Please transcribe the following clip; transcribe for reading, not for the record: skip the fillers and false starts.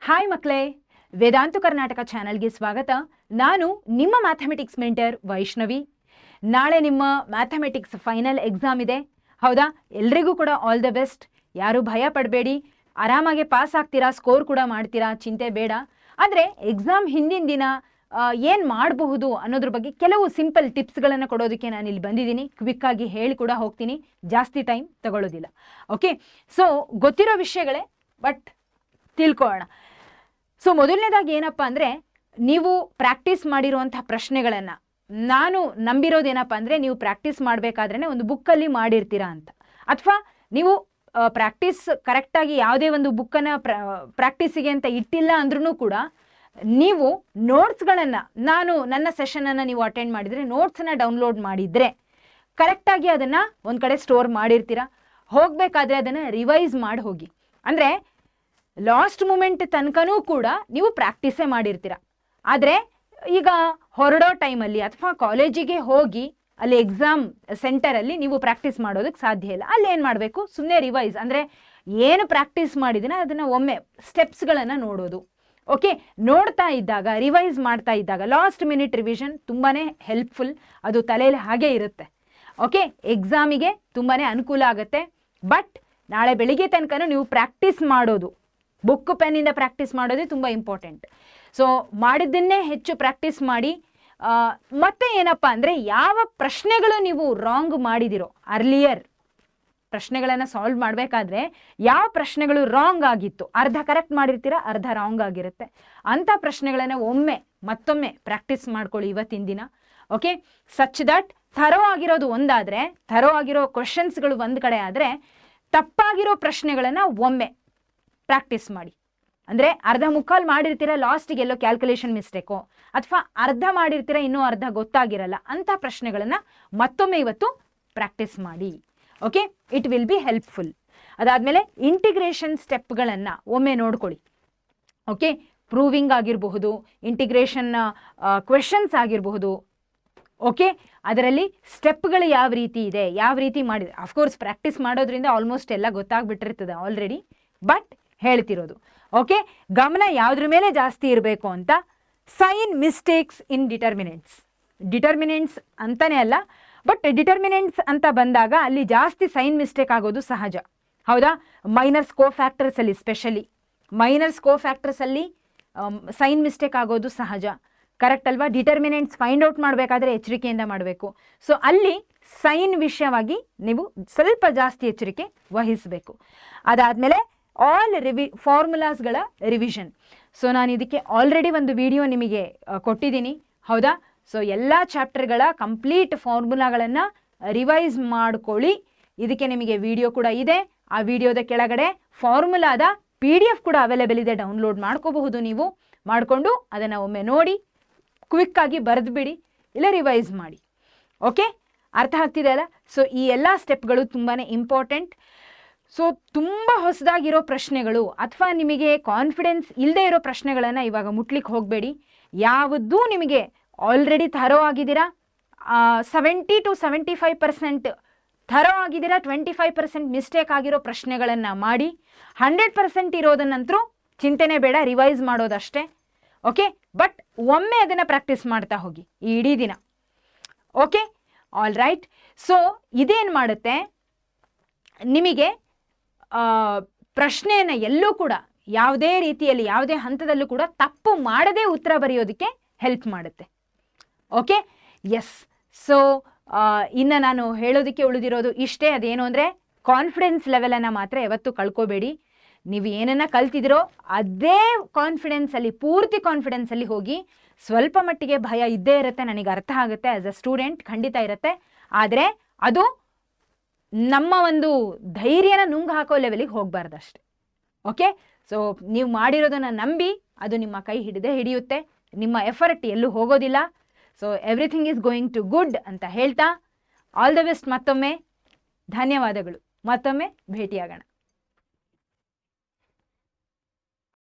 Hi ಮಕ್ಕಳೇ, ವೇದಾಂತು ಕರ್ನಾಟಕ ಚಾನಲ್ಗೆ ಸ್ವಾಗತ. ನಾನು ನಿಮ್ಮ ಮ್ಯಾಥಮೆಟಿಕ್ಸ್ ಮೆಂಟರ್ ವೈಷ್ಣವಿ. ನಾಳೆ ನಿಮ್ಮ ಮ್ಯಾಥಮೆಟಿಕ್ಸ್ ಫೈನಲ್ ಎಕ್ಸಾಮ್ ಇದೆ, ಹೌದಾ? ಎಲ್ರಿಗೂ ಕೂಡ ಆಲ್ ದ ಬೆಸ್ಟ್. ಯಾರು ಭಯ ಪಡಬೇಡಿ, ಆರಾಮಾಗಿ ಪಾಸ್ ಆಗ್ತೀರಾ, ಸ್ಕೋರ್ ಕೂಡ ಮಾಡ್ತೀರಾ, ಚಿಂತೆ ಬೇಡ. ಆದರೆ ಎಕ್ಸಾಮ್ ಹಿಂದಿನ ದಿನ ಏನು ಮಾಡಬಹುದು ಅನ್ನೋದ್ರ ಬಗ್ಗೆ ಕೆಲವು ಸಿಂಪಲ್ ಟಿಪ್ಸ್ಗಳನ್ನು ಕೊಡೋದಕ್ಕೆ ನಾನು ಇಲ್ಲಿ ಬಂದಿದ್ದೀನಿ. ಕ್ವಿಕ್ಕಾಗಿ ಹೇಳಿ ಕೂಡ ಹೋಗ್ತೀನಿ, ಜಾಸ್ತಿ ಟೈಮ್ ತಗೊಳ್ಳೋದಿಲ್ಲ. ಓಕೆ, ಸೊ ಗೊತ್ತಿರೋ ವಿಷಯಗಳೇ, ಬಟ್ ತಿಳ್ಕೊಳ್ಳೋಣ. ಸೊ ಮೊದಲನೇದಾಗಿ ಏನಪ್ಪ ಅಂದರೆ, ನೀವು ಪ್ರಾಕ್ಟೀಸ್ ಮಾಡಿರುವಂತಹ ಪ್ರಶ್ನೆಗಳನ್ನು ನಾನು ನಂಬಿರೋದೇನಪ್ಪ ಅಂದರೆ, ನೀವು ಪ್ರಾಕ್ಟೀಸ್ ಮಾಡಬೇಕಾದ್ರೇ ಒಂದು ಬುಕ್ಕಲ್ಲಿ ಮಾಡಿರ್ತೀರಾ ಅಂತ, ಅಥವಾ ನೀವು ಪ್ರಾಕ್ಟೀಸ್ ಕರೆಕ್ಟಾಗಿ ಯಾವುದೇ ಒಂದು ಬುಕ್ಕನ್ನು ಪ್ರಾಕ್ಟೀಸಿಗೆ ಅಂತ ಇಟ್ಟಿಲ್ಲ ಅಂದ್ರೂ ಕೂಡ ನೀವು ನೋಟ್ಸ್ಗಳನ್ನು, ನನ್ನ ಸೆಷನನ್ನು ನೀವು ಅಟೆಂಡ್ ಮಾಡಿದರೆ ನೋಟ್ಸನ್ನು ಡೌನ್ಲೋಡ್ ಮಾಡಿದರೆ ಕರೆಕ್ಟಾಗಿ ಅದನ್ನು ಒಂದು ಕಡೆ ಸ್ಟೋರ್ ಮಾಡಿರ್ತೀರ. ಹೋಗಬೇಕಾದ್ರೆ ಅದನ್ನು ರಿವೈಸ್ ಮಾಡಿ ಹೋಗಿ. ಅಂದರೆ ಲಾಸ್ಟ್ ಮೂಮೆಂಟ್ ತನಕನೂ ಕೂಡ ನೀವು ಪ್ರಾಕ್ಟೀಸೇ ಮಾಡಿರ್ತೀರ. ಆದರೆ ಈಗ ಹೊರಡೋ ಟೈಮಲ್ಲಿ ಅಥವಾ ಕಾಲೇಜಿಗೆ ಹೋಗಿ ಅಲ್ಲಿ ಎಕ್ಸಾಮ್ ಸೆಂಟರಲ್ಲಿ ನೀವು ಪ್ರಾಕ್ಟೀಸ್ ಮಾಡೋದಕ್ಕೆ ಸಾಧ್ಯ ಇಲ್ಲ. ಅಲ್ಲಿ ಏನು ಮಾಡಬೇಕು, ಸುಮ್ಮನೆ ರಿವೈಸ್, ಅಂದರೆ ಏನು ಪ್ರಾಕ್ಟೀಸ್ ಮಾಡಿದಿನ ಅದನ್ನು ಒಮ್ಮೆ ಸ್ಟೆಪ್ಸ್ಗಳನ್ನು ನೋಡೋದು. ಓಕೆ, ನೋಡ್ತಾ ಇದ್ದಾಗ, ರಿವೈಸ್ ಮಾಡ್ತಾ ಇದ್ದಾಗ ಲಾಸ್ಟ್ ಮಿನಿಟ್ ರಿವಿಷನ್ ತುಂಬಾ ಹೆಲ್ಪ್ಫುಲ್. ಅದು ತಲೆಯಲ್ಲಿ ಹಾಗೇ ಇರುತ್ತೆ. ಓಕೆ, ಎಕ್ಸಾಮಿಗೆ ತುಂಬಾ ಅನುಕೂಲ ಆಗುತ್ತೆ. ಬಟ್ ನಾಳೆ ಬೆಳಿಗ್ಗೆ ತನಕ ನೀವು ಪ್ರಾಕ್ಟೀಸ್ ಮಾಡೋದು, ಬುಕ್ ಪೆನ್ನಿಂದ ಪ್ರಾಕ್ಟೀಸ್ ಮಾಡೋದೇ ತುಂಬ ಇಂಪಾರ್ಟೆಂಟ್. ಸೊ ಮಾಡಿದ್ದನ್ನೇ ಹೆಚ್ಚು ಪ್ರಾಕ್ಟೀಸ್ ಮಾಡಿ. ಮತ್ತೆ ಏನಪ್ಪ ಅಂದರೆ, ಯಾವ ಪ್ರಶ್ನೆಗಳು ನೀವು ರಾಂಗ್ ಮಾಡಿದಿರೋ, ಅರ್ಲಿಯರ್ ಪ್ರಶ್ನೆಗಳನ್ನು ಸಾಲ್ವ್ ಮಾಡಬೇಕಾದ್ರೆ ಯಾವ ಪ್ರಶ್ನೆಗಳು ರಾಂಗ್ ಆಗಿತ್ತು, ಅರ್ಧ ಕರೆಕ್ಟ್ ಮಾಡಿರ್ತೀರ, ಅರ್ಧ ರಾಂಗ್ ಆಗಿರುತ್ತೆ. ಅಂಥ ಪ್ರಶ್ನೆಗಳನ್ನು ಮತ್ತೊಮ್ಮೆ ಪ್ರಾಕ್ಟೀಸ್ ಮಾಡ್ಕೊಳ್ಳಿ ಇವತ್ತಿನ ದಿನ. ಓಕೆ, ಸಚ್ ದಟ್ ಥರೋ ಆಗಿರೋದು ಒಂದಾದರೆ, ಥರೋ ಆಗಿರೋ ಕ್ವೆಶನ್ಸ್ಗಳು ಒಂದು ಕಡೆ ಆದರೆ, ತಪ್ಪಾಗಿರೋ ಪ್ರಶ್ನೆಗಳನ್ನು ಒಮ್ಮೆ ಪ್ರಾಕ್ಟೀಸ್ ಮಾಡಿ. ಅಂದರೆ ಅರ್ಧ ಮುಕ್ಕಾಲು ಮಾಡಿರ್ತೀರ, ಲಾಸ್ಟಿಗೆ ಎಲ್ಲೋ ಕ್ಯಾಲ್ಕುಲೇಷನ್ ಮಿಸ್ಟೇಕೋ, ಅಥವಾ ಅರ್ಧ ಮಾಡಿರ್ತೀರ, ಇನ್ನೂ ಅರ್ಧ ಗೊತ್ತಾಗಿರಲ್ಲ, ಅಂಥ ಪ್ರಶ್ನೆಗಳನ್ನು ಮತ್ತೊಮ್ಮೆ ಇವತ್ತು ಪ್ರಾಕ್ಟೀಸ್ ಮಾಡಿ. Okay, it will be helpful. ಅದಾದಮೇಲೆ ಇಂಟಿಗ್ರೇಷನ್ ಸ್ಟೆಪ್ಗಳನ್ನು ಒಮ್ಮೆ ನೋಡ್ಕೊಳ್ಳಿ. ಓಕೆ, ಪ್ರೂವಿಂಗ್ ಆಗಿರಬಹುದು, ಇಂಟಿಗ್ರೇಷನ್ ಕ್ವೆಶನ್ಸ್ ಆಗಿರಬಹುದು. ಓಕೆ, ಅದರಲ್ಲಿ ಸ್ಟೆಪ್ಗಳು ಯಾವ ರೀತಿ ಇದೆ, ಯಾವ ರೀತಿ ಮಾಡಿದೆ. ಅಫ್ಕೋರ್ಸ್ ಪ್ರಾಕ್ಟೀಸ್ ಮಾಡೋದ್ರಿಂದ ಆಲ್ಮೋಸ್ಟ್ ಎಲ್ಲ ಗೊತ್ತಾಗ್ಬಿಟ್ಟಿರ್ತದೆ ಆಲ್ರೆಡಿ, ಬಟ್ ಹೇಳ್ತಿರೋದು. ಓಕೆ, ಗಮನ ಯಾವುದ್ರ ಮೇಲೆ ಜಾಸ್ತಿ ಇರಬೇಕು ಅಂತ, ಸೈನ್ ಮಿಸ್ಟೇಕ್ಸ್ ಇನ್ ಡಿಟರ್ಮಿನೆಂಟ್ಸ್ ಅಂತಾನೆ ಅಲ್ಲ, ಬಟ್ ಡಿಟರ್ಮಿನೆಂಟ್ಸ್ ಅಂತ ಬಂದಾಗ ಅಲ್ಲಿ ಜಾಸ್ತಿ ಸೈನ್ ಮಿಸ್ಟೇಕ್ ಆಗೋದು ಸಹಜ, ಹೌದಾ? ಮೈನರ್ಸ್ ಕೋಫ್ಯಾಕ್ಟರ್ಸಲ್ಲಿ, ಸ್ಪೆಷಲಿ ಮೈನರ್ಸ್ ಕೋಫ್ಯಾಕ್ಟರ್ಸಲ್ಲಿ ಸೈನ್ ಮಿಸ್ಟೇಕ್ ಆಗೋದು ಸಹಜ, ಕರೆಕ್ಟ್ ಅಲ್ವಾ? ಡಿಟರ್ಮಿನೆಂಟ್ಸ್ ಫೈಂಡ್ ಔಟ್ ಮಾಡಬೇಕಾದ್ರೆ ಎಚ್ಚರಿಕೆಯಿಂದ ಮಾಡಬೇಕು. ಸೊ ಅಲ್ಲಿ ಸೈನ್ ವಿಷಯವಾಗಿ ನೀವು ಸ್ವಲ್ಪ ಜಾಸ್ತಿ ಎಚ್ಚರಿಕೆ ವಹಿಸಬೇಕು. ಅದಾದಮೇಲೆ ಆಲ್ ಫಾರ್ಮುಲಾಸ್ಗಳ ರಿವಿಷನ್. ಸೊ ನಾನು ಇದಕ್ಕೆ ಆಲ್ರೆಡಿ ಒಂದು ವಿಡಿಯೋ ನಿಮಗೆ ಕೊಟ್ಟಿದ್ದೀನಿ, ಹೌದಾ? ಸೊ ಎಲ್ಲ ಚಾಪ್ಟರ್ಗಳ ಕಂಪ್ಲೀಟ್ ಫಾರ್ಮುಲಾಗಳನ್ನು ರಿವೈಸ್ ಮಾಡ್ಕೊಳ್ಳಿ. ಇದಕ್ಕೆ ನಿಮಗೆ ವಿಡಿಯೋ ಕೂಡ ಇದೆ. ಆ ವಿಡಿಯೋದ ಕೆಳಗಡೆ ಫಾರ್ಮುಲಾದ PDF ಕೂಡ ಅವೈಲೇಬಲ್ ಇದೆ, ಡೌನ್ಲೋಡ್ ಮಾಡ್ಕೋಬಹುದು. ನೀವು ಮಾಡಿಕೊಂಡು ಅದನ್ನು ಒಮ್ಮೆ ನೋಡಿ, ಕ್ವಿಕ್ಕಾಗಿ ಬರೆದುಬಿಡಿ, ಇಲ್ಲ ರಿವೈಸ್ ಮಾಡಿ. ಓಕೆ, ಅರ್ಥ ಆಗ್ತಿದೆ ಅಲ್ಲ? ಸೊ ಈ ಎಲ್ಲ ಸ್ಟೆಪ್ಗಳು ತುಂಬಾ ಇಂಪಾರ್ಟೆಂಟ್. ಸೊ ತುಂಬ ಹೊಸದಾಗಿರೋ ಪ್ರಶ್ನೆಗಳು ಅಥವಾ ನಿಮಗೆ ಕಾನ್ಫಿಡೆನ್ಸ್ ಇಲ್ಲದೆ ಇರೋ ಪ್ರಶ್ನೆಗಳನ್ನು ಇವಾಗ ಮುಟ್ಲಿಕ್ಕೆ ಹೋಗಬೇಡಿ. ಯಾವುದೂ ನಿಮಗೆ ಆಲ್ರೆಡಿ ಥರೋ ಆಗಿದ್ದೀರಾ, 70 to 75% ಥರೋ ಆಗಿದ್ದೀರಾ, 25% ಮಿಸ್ಟೇಕ್ ಆಗಿರೋ ಪ್ರಶ್ನೆಗಳನ್ನು ಮಾಡಿ. 100% ಇರೋದನ್ನಂತರೂ ಚಿಂತೆನೇ ಬೇಡ, ರಿವೈಸ್ ಮಾಡೋದಷ್ಟೇ. ಓಕೆ, ಬಟ್ ಒಮ್ಮೆ ಅದನ್ನು ಪ್ರಾಕ್ಟೀಸ್ ಮಾಡ್ತಾ ಹೋಗಿ ಈ ಇಡೀ ದಿನ. Okay, all right. ಸೊ ಇದೇನು ಮಾಡುತ್ತೆ, ನಿಮಗೆ ಪ್ರಶ್ನೆಯನ್ನು ಎಲ್ಲೂ ಕೂಡ ಯಾವುದೇ ರೀತಿಯಲ್ಲಿ, ಯಾವುದೇ ಹಂತದಲ್ಲೂ ಕೂಡ ತಪ್ಪು ಮಾಡದೇ ಉತ್ತರ ಬರೆಯೋದಕ್ಕೆ ಹೆಲ್ಪ್ ಮಾಡುತ್ತೆ. Okay, S. ಸೊ ಇನ್ನು ನಾನು ಹೇಳೋದಕ್ಕೆ ಉಳಿದಿರೋದು ಇಷ್ಟೇ. ಅದೇನು ಅಂದರೆ, ಕಾನ್ಫಿಡೆನ್ಸ್ ಲೆವೆಲನ್ನು ಮಾತ್ರ ಯಾವತ್ತೂ ಕಳ್ಕೋಬೇಡಿ. ನೀವು ಏನನ್ನ ಕಲ್ತಿದ್ದೀರೋ ಅದೇ ಕಾನ್ಫಿಡೆನ್ಸಲ್ಲಿ, ಪೂರ್ತಿ ಕಾನ್ಫಿಡೆನ್ಸಲ್ಲಿ ಹೋಗಿ. ಸ್ವಲ್ಪ ಮಟ್ಟಿಗೆ ಭಯ ಇದ್ದೇ ಇರುತ್ತೆ, ನನಗೆ ಅರ್ಥ ಆಗುತ್ತೆ, ಆ್ಯಸ್ ಅ ಸ್ಟೂಡೆಂಟ್ ಖಂಡಿತ ಇರುತ್ತೆ. ಆದರೆ ಅದು ನಮ್ಮ ಒಂದು ಧೈರ್ಯನ ನುಂಗು ಹಾಕೋ ಲೆವೆಲಿಗೆ ಹೋಗಬಾರ್ದಷ್ಟೆ. ಓಕೆ, ಸೊ ನೀವು ಮಾಡಿರೋದನ್ನು ನಂಬಿ ಅದು ನಿಮ್ಮ ಕೈ ಹಿಡಿಯುತ್ತೆ. ನಿಮ್ಮ ಎಫರ್ಟ್ ಎಲ್ಲೂ ಹೋಗೋದಿಲ್ಲ. So everything is going to good ಅಂತ ಹೇಳ್ತಾ, ಆಲ್ ದ ಬೆಸ್ಟ್. ಮತ್ತೊಮ್ಮೆ ಧನ್ಯವಾದಗಳು. ಮತ್ತೊಮ್ಮೆ ಭೇಟಿಯಾಗೋಣ.